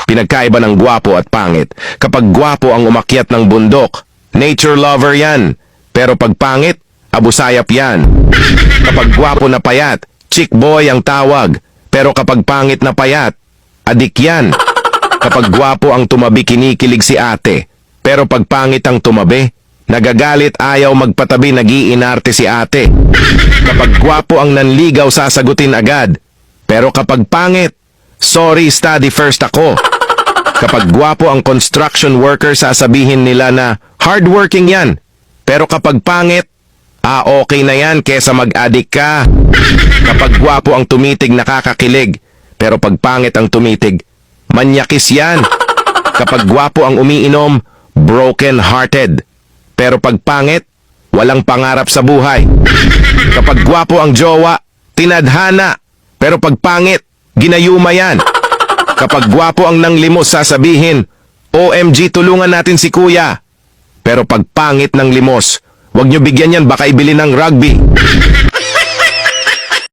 Pinagkaiba ng gwapo at pangit. Kapag gwapo ang umakyat ng bundok, nature lover yan. Pero pag pangit, abusayap yan. Kapag gwapo na payat, chick boy ang tawag. Pero kapag pangit na payat, adik yan. Kapag gwapo ang tumabi, kinikilig si ate. Pero pag pangit ang tumabi, nagagalit, ayaw magpatabi, nag-iinarte si ate. Kapag gwapo ang nanligaw, sasagutin agad. Pero kapag pangit, sorry, study first ako. Kapag gwapo ang construction worker, sasabihin nila na hardworking yan. Pero kapag pangit, okay na yan kesa mag-adik ka. Kapag gwapo ang tumitig, nakakakilig. Pero pag pangit ang tumitig, manyakis yan. Kapag gwapo ang umiinom, broken-hearted. Pero pag pangit, walang pangarap sa buhay. Kapag gwapo ang jowa, tinadhana. Pero pag pangit, ginayuma yan. Kapag gwapo ang nanglimos, sasabihin, OMG, tulungan natin si kuya. Pero pag pangit ng limos, wag nyo bigyan yan, baka ibili ng rugby.